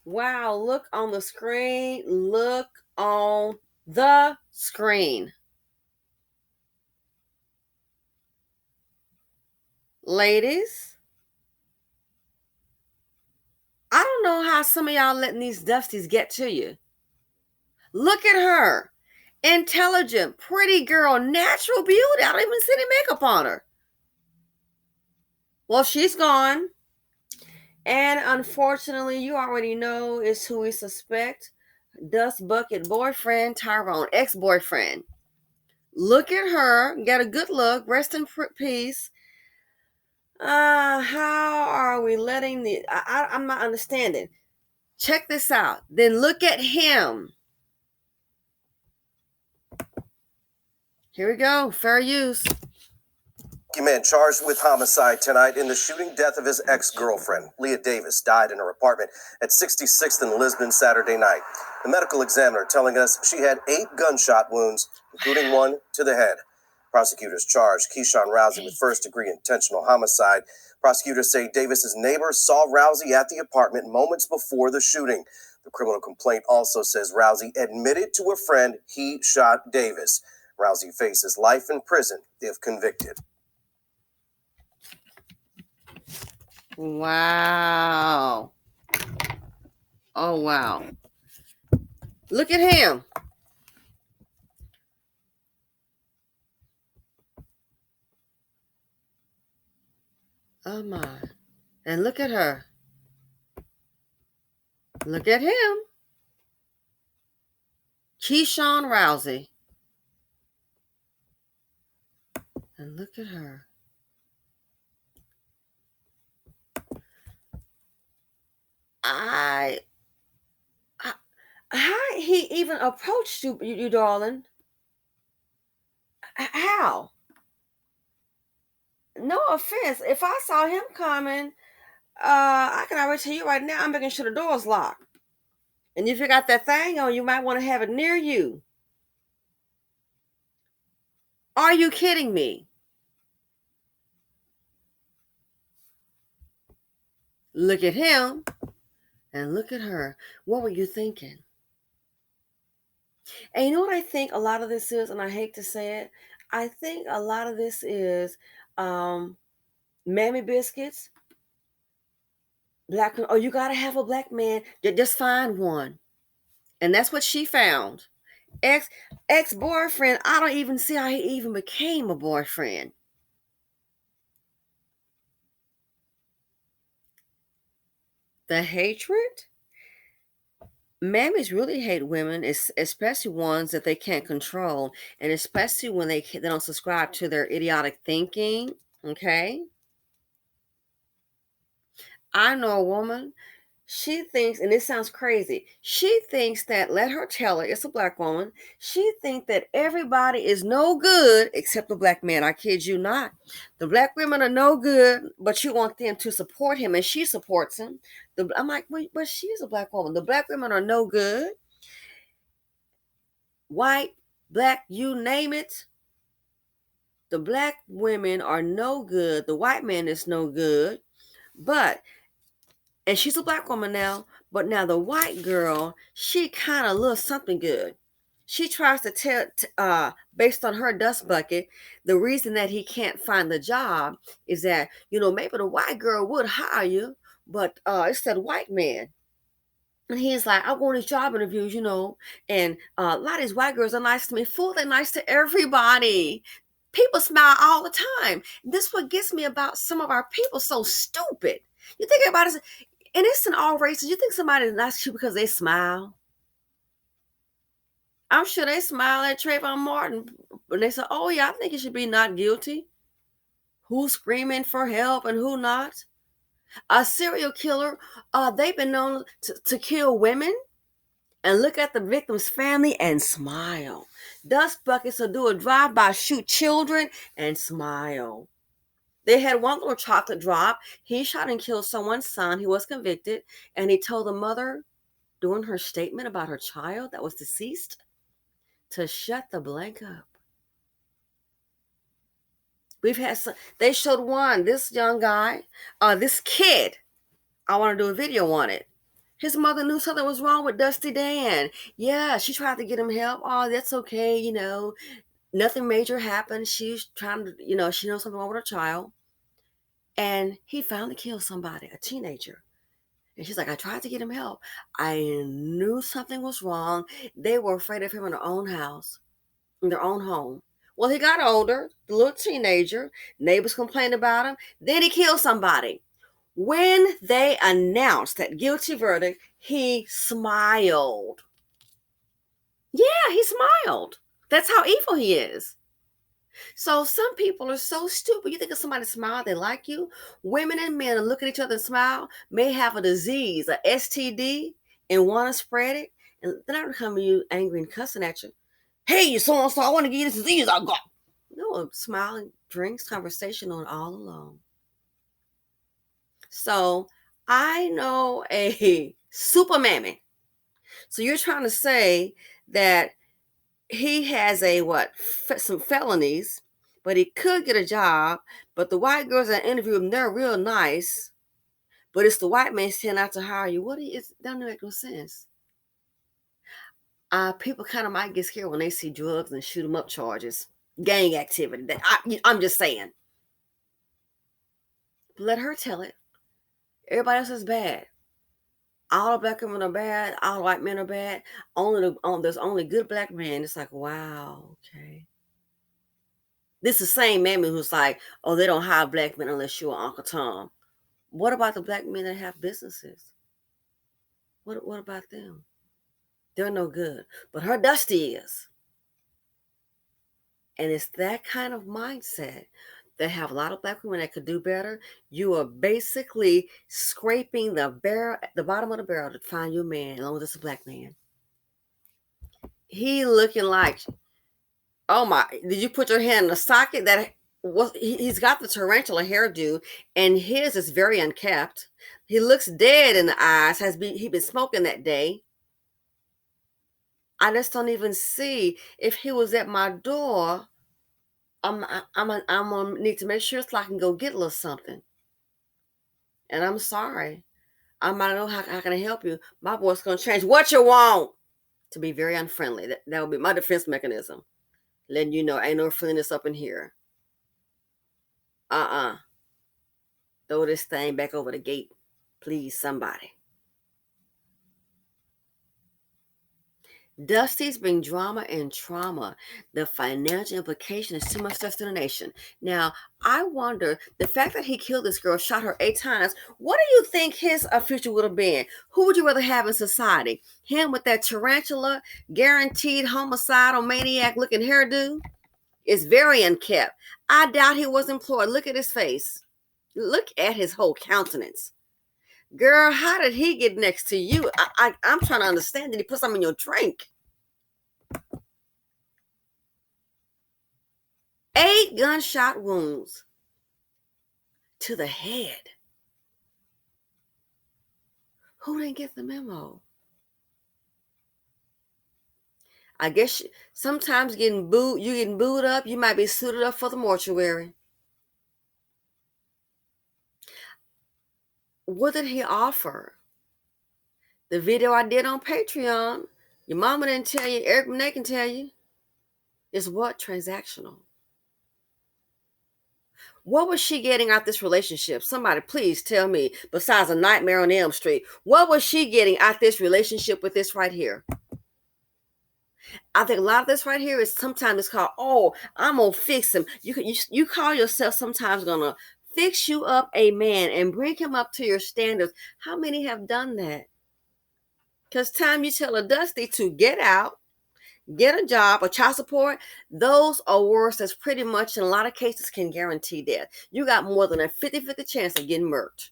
Wow, look on the screen. Look on the screen. Ladies, I don't know how some of y'all letting these dusties get to you. Look at her. Intelligent, pretty girl, natural beauty. I don't even see any makeup on her. Well, she's gone. And unfortunately, you already know is who we suspect. Dust Bucket boyfriend, Tyrone, ex-boyfriend. Look at her. Get a good look. Rest in peace. How are we letting I'm not understanding. Check this out. Then look at him. Here we go. Fair use. A man charged with homicide tonight in the shooting death of his ex-girlfriend. Leah Davis died in her apartment at 66th and Lisbon Saturday night. The medical examiner telling us she had 8 gunshot wounds, including one to the head. Prosecutors charged Keyshawn Rousey with first-degree intentional homicide. Prosecutors say Davis's neighbors saw Rousey at the apartment moments before the shooting. The criminal complaint also says Rousey admitted to a friend he shot Davis. Rousey faces life in prison if convicted. Wow. Oh, wow. Look at him. Oh, my. And look at her. Look at him. Keyshawn Rousey. And look at her. How he even approached you, darling? How? No offense. If I saw him coming, I can already tell you right now, I'm making sure the door's locked. And if you got that thing on, you might want to have it near you. Are you kidding me? Look at him and look at her. What were you thinking? And you know what I think a lot of this is, and I hate to say it, I think a lot of this is mammy biscuits. Black, oh, you gotta have a black man. Just find one. And that's what she found. Ex-boyfriend. I don't even see how he even became a boyfriend. The hatred. Mammies really hate women, especially ones that they can't control, and especially when they don't subscribe to their idiotic thinking. Okay, I know a woman. She thinks, and this sounds crazy, she thinks that, let her tell it, it's a black woman. She thinks that everybody is no good except the black man. I kid you not. The black women are no good, but you want them to support him, and she supports him. I'm like, wait, but she's a black woman. The black women are no good. White, black, you name it. The black women are no good. The white man is no good. But and she's a black woman now, but now the white girl, she kind of looks something good. She tries to tell, based on her dust bucket, the reason that he can't find the job is that, maybe the white girl would hire you, but it's that white man. And he's like, I go on these job interviews, and a lot of these white girls are nice to me. Fool, they're nice to everybody. People smile all the time. This what gets me about some of our people so stupid. You think about it, and it's in all races. You think somebody is nice to you because they smile? I'm sure they smile at Trayvon Martin and they say, oh yeah, I think he should be not guilty. Who's screaming for help and who not? A serial killer, they've been known to kill women and look at the victim's family and smile. Dust buckets will do a drive-by, shoot children and smile. They had one little chocolate drop. He shot and killed someone's son. He was convicted, and he told the mother during her statement about her child that was deceased to shut the blank up. We've had some, they showed this young guy, this kid. I want to do a video on it. His mother knew something was wrong with Dusty Dan. Yeah, she tried to get him help. Oh, that's okay, nothing major happened. She's trying to, she knows something wrong with her child. And he finally killed somebody, a teenager. And she's like, I tried to get him help. I knew something was wrong. They were afraid of him in their own house, in their own home. Well, he got older, the little teenager. Neighbors complained about him. Then he killed somebody. When they announced that guilty verdict, he smiled. Yeah, he smiled. That's how evil he is. So some people are so stupid. You think if somebody smile, they like you. Women and men look at each other and smile, may have a disease, a STD, and want to spread it. And they're not going to come to you angry and cussing at you. Hey, you so-and-so, I want to give you this disease. I'll go. No, smiling, drinks, conversation on all alone. So I know a super mammy. So you're trying to say that he has some felonies, but he could get a job. But the white girls that interview him, they're real nice. But it's the white man saying not to hire you. It doesn't make no sense. People kind of might get scared when they see drugs and shoot 'em up charges, gang activity. I'm just saying. Let her tell it. Everybody else is bad. All the black women are bad. All the white men are bad. There's only good black men. It's like, wow, okay. This is the same mammy who's like, oh, they don't hire black men unless you're Uncle Tom. What about the black men that have businesses? What about them? They're no good. But her Dusty is. And it's that kind of mindset that have a lot of black women that could do better. You are basically scraping the bottom of the barrel to find your man, as long as it's a black man. He looking like, oh my, did you put your hand in the socket? He's got the tarantula hairdo, and his is very unkept. He looks dead in the eyes. He been smoking that day? I just don't even see. If he was at my door, I'm gonna need to make sure so I can go get a little something. And I'm sorry. I might know how can I help you. My voice gonna change. What you want? To be very unfriendly. That would be my defense mechanism. Letting you know ain't no friendliness up in here. Throw this thing back over the gate. Please, somebody. Dusty's bring drama and trauma. The financial implication is too much stress to the nation. Now, I wonder, the fact that he killed this girl, shot her 8 times, what do you think his future would have been? Who would you rather have in society? Him with that tarantula, guaranteed homicidal maniac looking hairdo? It's very unkept. I doubt he was employed. Look at his face. Look at his whole countenance. Girl, how did he get next to you? I'm trying to understand. Did he put something in your drink? 8 gunshot wounds to the head. Who didn't get the memo? I guess sometimes you getting booed up. You might be suited up for the mortuary. What did he offer? The video I did on Patreon, your mama didn't tell you, Eric Benet can tell you, is what? Transactional. What was she getting out this relationship? Somebody please tell me, besides A Nightmare on Elm Street, what was she getting out this relationship with this right here? I think a lot of this right here is sometimes it's called, oh, I'm going to fix him. You call yourself sometimes going to fix you up a man and bring him up to your standards. How many have done that? Because time you tell a Dusty to get out, get a job, or child support, those are words that's pretty much in a lot of cases can guarantee death. You got more than a 50-50 chance of getting murked.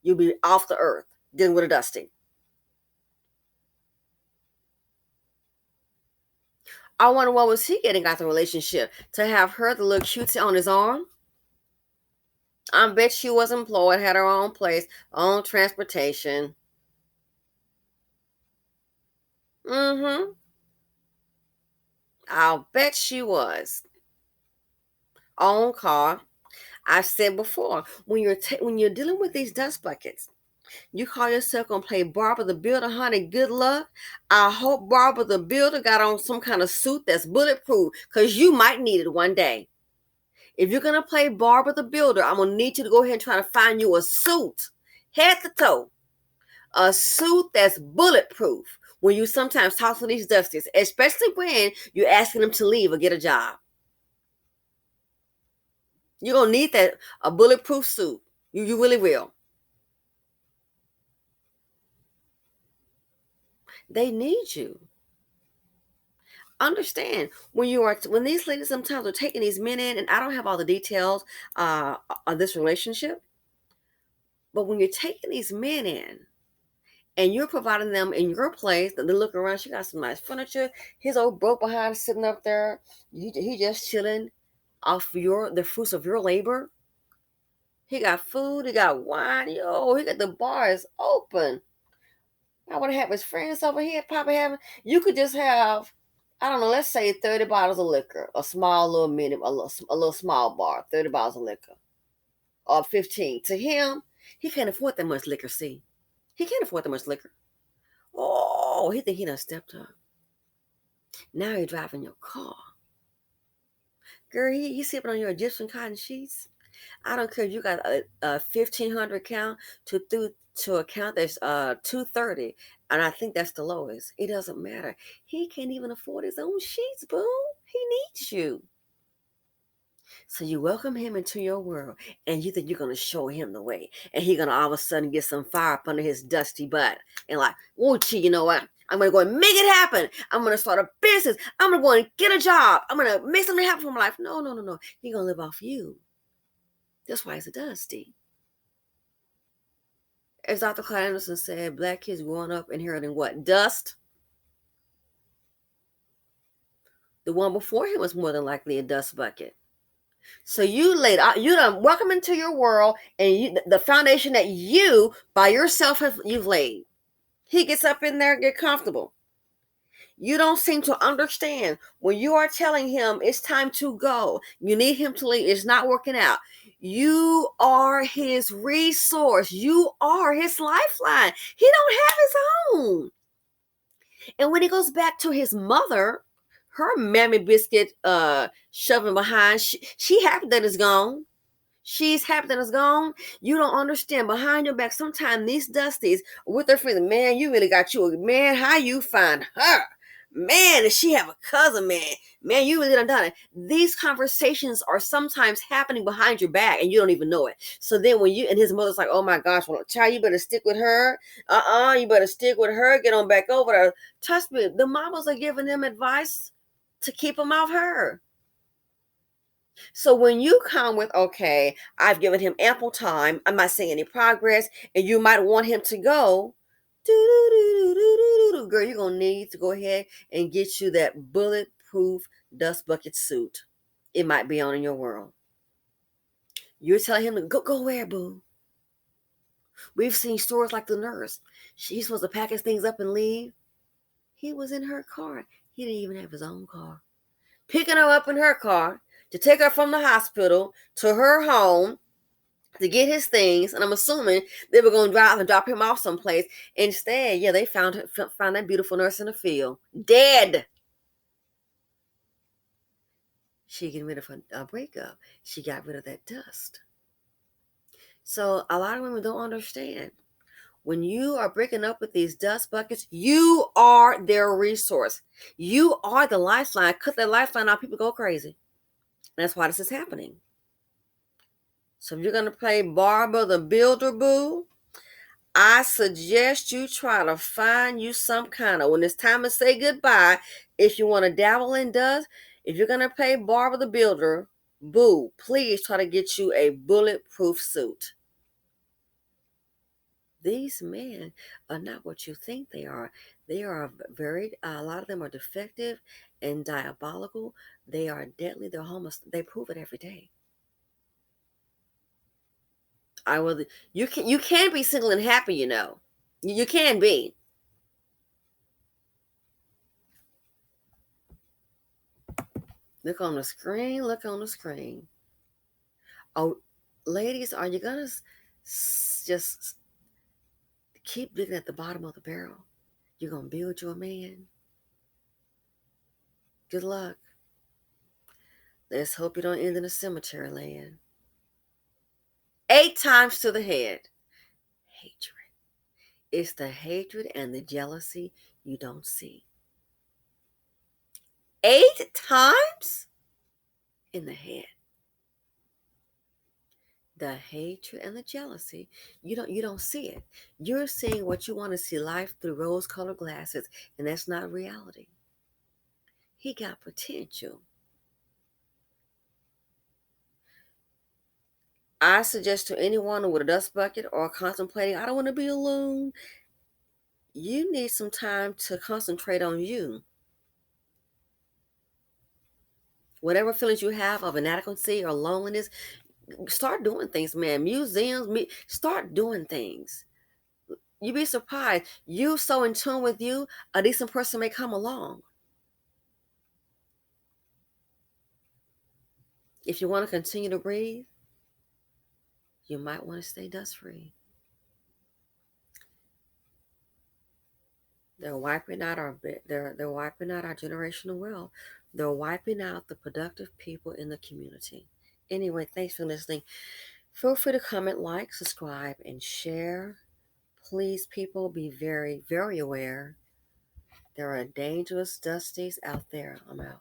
You'll be off the earth dealing with a Dusty. I wonder what was he getting out the relationship? To have her, the little cutie on his arm? I bet she was employed, had her own place, own transportation. I'll bet she was. Own car. I said before, when you're dealing with these dust buckets, You call yourself gonna play Barbara the Builder, honey? Good luck. I hope Barbara the Builder got on some kind of suit that's bulletproof, because you might need it one day. If you're gonna play Barbara the Builder, I'm gonna need you to go ahead and try to find you a suit, head to toe, a suit that's bulletproof. When you sometimes talk to these dusties, especially when you're asking them to leave or get a job, you're gonna need that a bulletproof suit. You really will. They need you. Understand when these ladies sometimes are taking these men in, and I don't have all the details on this relationship, but when you're taking these men in and you're providing them in your place, that they look around, she got some nice furniture, his old broke behind sitting up there, he just chilling off the fruits of your labor. He got food, he got wine, he got the bars open. I want to have his friends over here, probably having, you could just have, I don't know, let's say 30 bottles of liquor, a small little mini, a little small bar, 30 bottles of liquor, or 15. To him, he can't afford that much liquor, see? He can't afford that much liquor. Oh, he think he done stepped up. Now you're driving your car. Girl, he sipping on your Egyptian cotton sheets. I don't care if you got a 1,500 count to a count that's 230, and I think that's the lowest. It doesn't matter. He can't even afford his own sheets, boo. He needs you. So you welcome him into your world, and you think you're gonna show him the way, and he gonna all of a sudden get some fire up under his dusty butt, and like, whoa, gee, you know what? I'm gonna go and make it happen. I'm gonna start a business. I'm gonna go and get a job. I'm gonna make something happen for my life. No, no, no, no. He gonna live off you. That's why he's a dusty. As Dr. Clyde Anderson said, black kids growing up inheriting what? Dust. The one before him was more than likely a dust bucket. So you done welcome into your world, and the foundation that you by yourself you've laid. He gets up in there and get comfortable. You don't seem to understand when you are telling him it's time to go. You need him to leave. It's not working out. You are his resource. You are his lifeline. He don't have his own. And when he goes back to his mother, her mammy biscuit shoving behind, she happy that it's gone. She's happy that it's gone. You don't understand. Behind your back, sometimes these dusties with their friends, man, you really got you. Man, how you find her? Man, does she have a cousin, man? Man, you really done it. These conversations are sometimes happening behind your back and you don't even know it. So then when you and his mother's like, oh my gosh, well, child, you better stick with her. You better stick with her. Get on back over there. Trust me, the mamas are giving them advice to keep them off her. So when you come with, okay, I've given him ample time, I'm not seeing any progress, and you might want him to go, girl, you're going to need to go ahead and get you that bulletproof dust bucket suit. It might be on in your world. You're telling him to go where, boo? We've seen stories like the nurse. She's supposed to pack his things up and leave. He was in her car. He didn't even have his own car. Picking her up in her car to take her from the hospital to her home to get his things, and I'm assuming they were going to drive and drop him off someplace. Instead, yeah, they found that beautiful nurse in the field, dead. She getting rid of a breakup. She got rid of that dust. So a lot of women don't understand. When you are breaking up with these dust buckets, you are their resource. You are the lifeline. Cut that lifeline out, people go crazy. And that's why this is happening. So if you're going to play Barbara the Builder, boo, I suggest you try to find you some kind of, when it's time to say goodbye, if you want to dabble in dust, if you're going to play Barbara the Builder, boo, please try to get you a bulletproof suit. These men are not what you think they are. They are a lot of them are defective and diabolical. They are deadly. They're homeless. They prove it every day. You can be single and happy, you know. You can be. Look on the screen. Look on the screen. Oh, ladies, are you gonna just Keep digging at the bottom of the barrel. You're going to build you a man. Good luck. Let's hope you don't end in a cemetery land. 8 times to the head. Hatred. It's the hatred and the jealousy you don't see. 8 times in the head. The hatred and the jealousy, you don't see it. You're seeing what you want to see, life through rose-colored glasses, and that's not reality. He got potential. I suggest to anyone with a dust bucket or contemplating, I don't want to be alone, you need some time to concentrate on you. Whatever feelings you have of inadequacy or loneliness, start doing things, man. Museums, start doing things. You'd be surprised. You so in tune with you, a decent person may come along. If you want to continue to breathe, you might want to stay dust free. They're wiping out they're wiping out our generational wealth. They're wiping out the productive people in the community. Anyway, thanks for listening. Feel free to comment, like, subscribe, and share. Please, people, be very, very aware. There are dangerous dusties out there. I'm out.